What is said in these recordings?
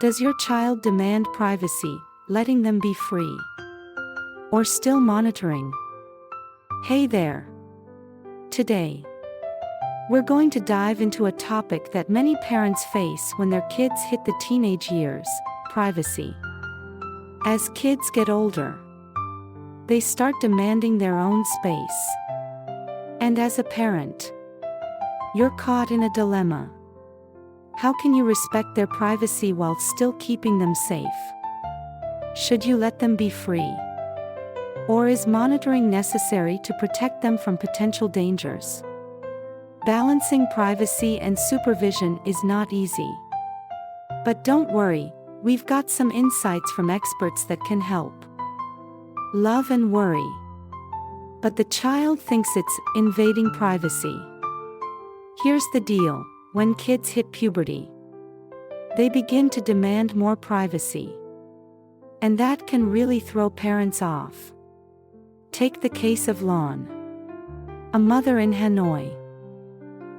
Does your child demand privacy, letting them be free? Or still monitoring? Hey there! Today, we're going to dive into a topic that many parents face when their kids hit the teenage years: privacy. As kids get older, they start demanding their own space. And as a parent, you're caught in a dilemma. How can you respect their privacy while still keeping them safe? Should you let them be free? Or is monitoring necessary to protect them from potential dangers? Balancing privacy and supervision is not easy. But don't worry, we've got some insights from experts that can help. Love and worry. But the child thinks it's invading privacy. Here's the deal: when kids hit puberty, they begin to demand more privacy. And that can really throw parents off. Take the case of Lon, a mother in Hanoi,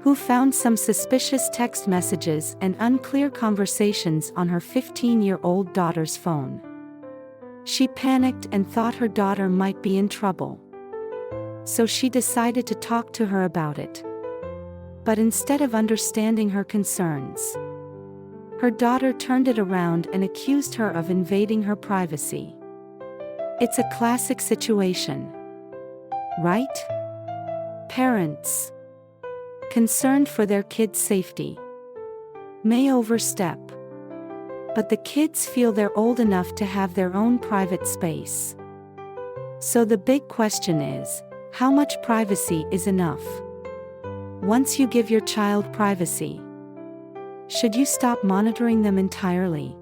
who found some suspicious text messages and unclear conversations on her 15-year-old daughter's phone. She panicked and thought her daughter might be in trouble. So she decided to talk to her about it. But instead of understanding her concerns, her daughter turned it around and accused her of invading her privacy. It's a classic situation, right? Parents, concerned for their kids' safety, may overstep. But the kids feel they're old enough to have their own private space. So the big question is, how much privacy is enough? Once you give your child privacy, should you stop monitoring them entirely?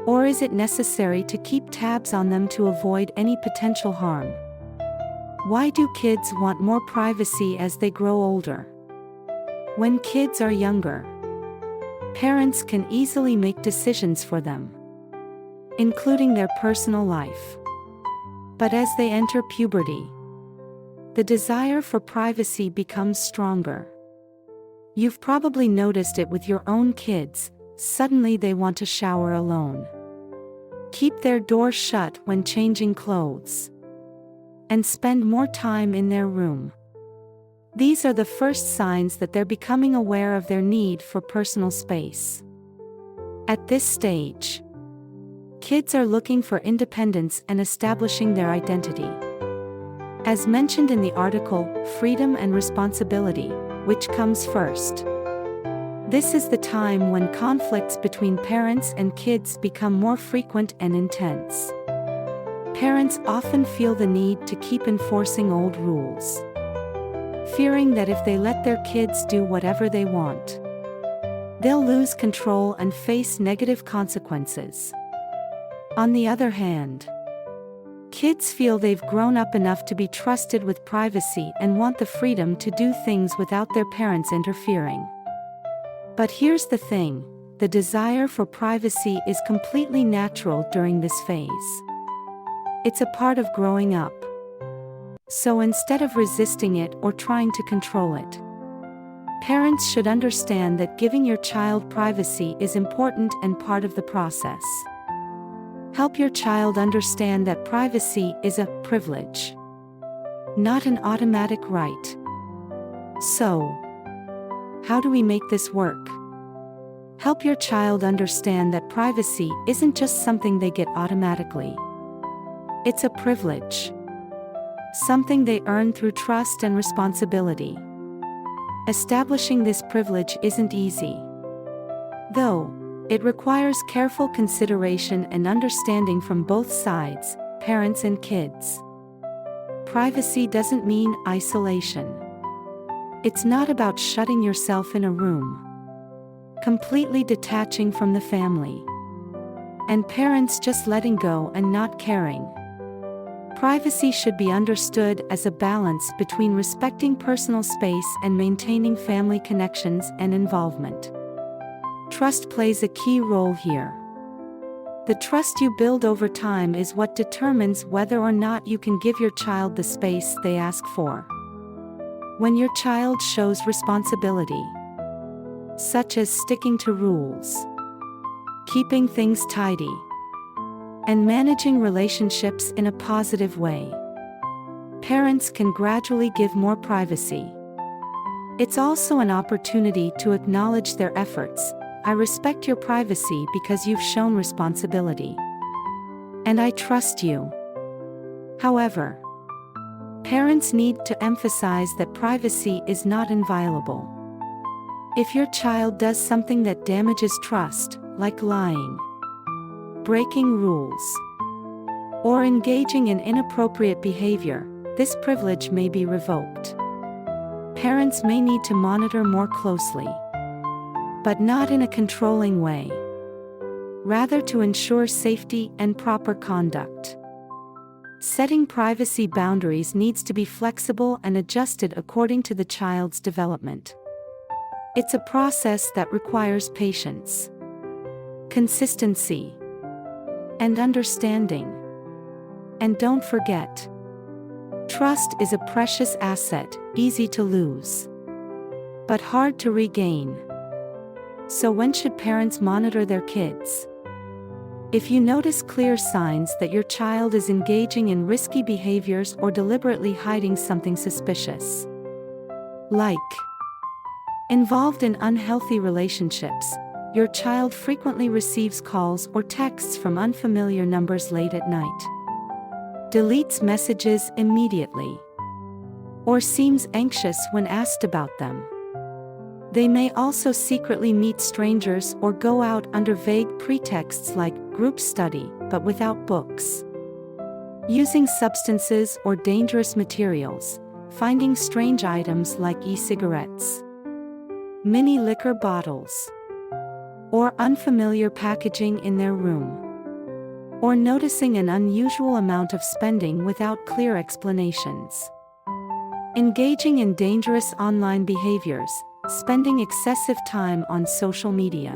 Or is it necessary to keep tabs on them to avoid any potential harm? Why do kids want more privacy as they grow older? When kids are younger, parents can easily make decisions for them, including their personal life. But as they enter puberty, the desire for privacy becomes stronger. You've probably noticed it with your own kids. Suddenly they want to shower alone, keep their door shut when changing clothes, and spend more time in their room. These are the first signs that they're becoming aware of their need for personal space. At this stage, kids are looking for independence and establishing their identity. As mentioned in the article, freedom and responsibility, which comes first? This is the time when conflicts between parents and kids become more frequent and intense. Parents often feel the need to keep enforcing old rules, fearing that if they let their kids do whatever they want, they'll lose control and face negative consequences. On the other hand, kids feel they've grown up enough to be trusted with privacy and want the freedom to do things without their parents interfering. But here's the thing: the desire for privacy is completely natural during this phase. It's a part of growing up. So instead of resisting it or trying to control it, parents should understand that giving your child privacy is important and part of the process. Help your child understand that privacy is a privilege, not an automatic right. So, how do we make this work? Help your child understand that privacy isn't just something they get automatically. It's a privilege, something they earn through trust and responsibility. Establishing this privilege isn't easy, though. It requires careful consideration and understanding from both sides, parents and kids. Privacy doesn't mean isolation. It's not about shutting yourself in a room, completely detaching from the family, and parents just letting go and not caring. Privacy should be understood as a balance between respecting personal space and maintaining family connections and involvement. Trust plays a key role here. The trust you build over time is what determines whether or not you can give your child the space they ask for. When your child shows responsibility, such as sticking to rules, keeping things tidy, and managing relationships in a positive way. Parents can gradually give more privacy. It's also an opportunity to acknowledge their efforts. I respect your privacy because you've shown responsibility. And I trust you. However, parents need to emphasize that privacy is not inviolable. If your child does something that damages trust, like lying, breaking rules, or engaging in inappropriate behavior, this privilege may be revoked. Parents may need to monitor more closely, but not in a controlling way. Rather, to ensure safety and proper conduct. Setting privacy boundaries needs to be flexible and adjusted according to the child's development. It's a process that requires patience, consistency, and understanding. And don't forget, trust is a precious asset, easy to lose, but hard to regain. So when should parents monitor their kids? If you notice clear signs that your child is engaging in risky behaviors or deliberately hiding something suspicious, like involved in unhealthy relationships, your child frequently receives calls or texts from unfamiliar numbers late at night, deletes messages immediately, or seems anxious when asked about them. They may also secretly meet strangers or go out under vague pretexts like group study, but without books, using substances or dangerous materials, finding strange items like e-cigarettes, mini liquor bottles, or unfamiliar packaging in their room, or noticing an unusual amount of spending without clear explanations. Engaging in dangerous online behaviors, spending excessive time on social media,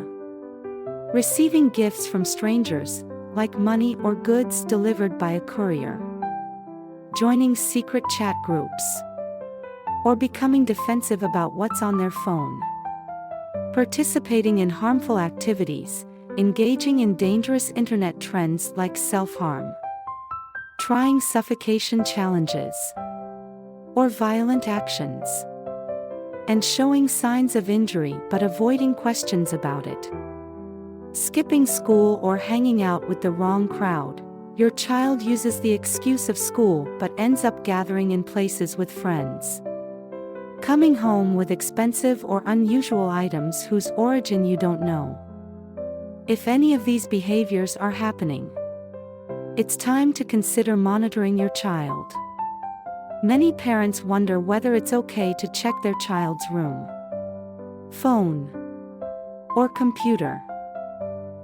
receiving gifts from strangers, like money or goods delivered by a courier, joining secret chat groups, or becoming defensive about what's on their phone, participating in harmful activities, engaging in dangerous internet trends like self-harm, trying suffocation challenges, or violent actions, and showing signs of injury but avoiding questions about it. Skipping school or hanging out with the wrong crowd. Your child uses the excuse of school but ends up gathering in places with friends. Coming home with expensive or unusual items whose origin you don't know. If any of these behaviors are happening, it's time to consider monitoring your child. Many parents wonder whether it's okay to check their child's room, phone, or computer.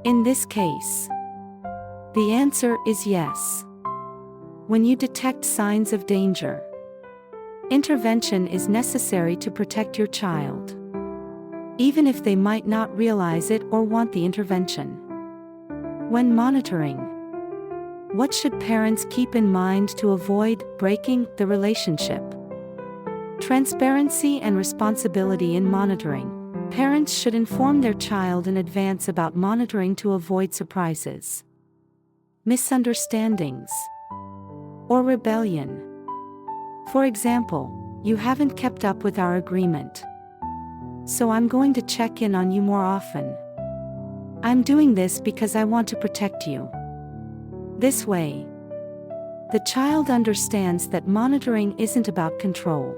In this case, the answer is yes. When you detect signs of danger, intervention is necessary to protect your child, even if they might not realize it or want the intervention. When monitoring, what should parents keep in mind to avoid breaking the relationship? Transparency and responsibility in monitoring. Parents should inform their child in advance about monitoring to avoid surprises, misunderstandings, or rebellion. For example, you haven't kept up with our agreement, so I'm going to check in on you more often. I'm doing this because I want to protect you. This way, the child understands that monitoring isn't about control,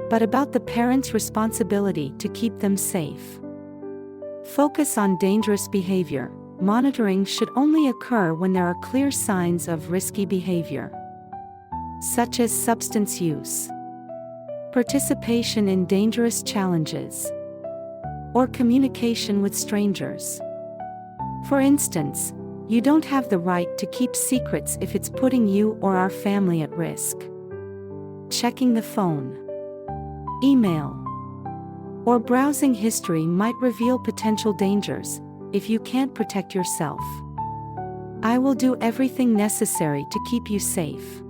but about the parent's responsibility to keep them safe. Focus on dangerous behavior. Monitoring should only occur when there are clear signs of risky behavior, such as substance use, participation in dangerous challenges, or communication with strangers. For instance, you don't have the right to keep secrets if it's putting you or our family at risk. Checking the phone, email, or browsing history might reveal potential dangers if you can't protect yourself. I will do everything necessary to keep you safe,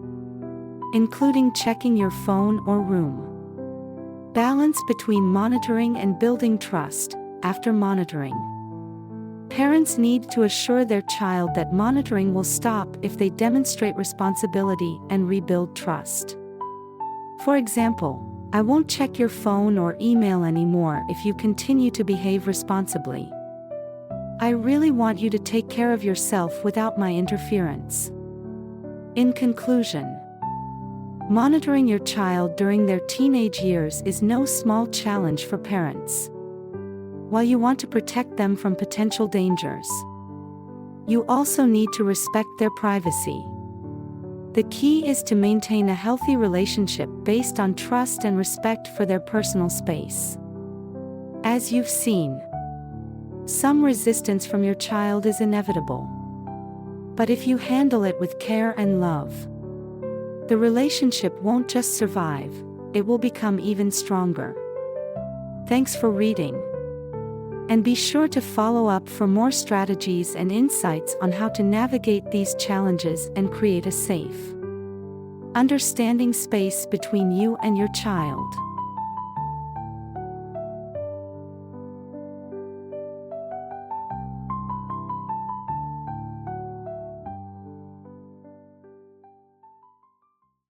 including checking your phone or room. Balance between monitoring and building trust. After monitoring, Parents need to assure their child that monitoring will stop if they demonstrate responsibility and rebuild trust. For example, "I won't check your phone or email anymore if you continue to behave responsibly. I really want you to take care of yourself without my interference." In conclusion, monitoring your child during their teenage years is no small challenge for parents. While you want to protect them from potential dangers, you also need to respect their privacy. The key is to maintain a healthy relationship based on trust and respect for their personal space. As you've seen, some resistance from your child is inevitable. But if you handle it with care and love, the relationship won't just survive, it will become even stronger. Thanks for reading. And be sure to follow up for more strategies and insights on how to navigate these challenges and create a safe, understanding space between you and your child.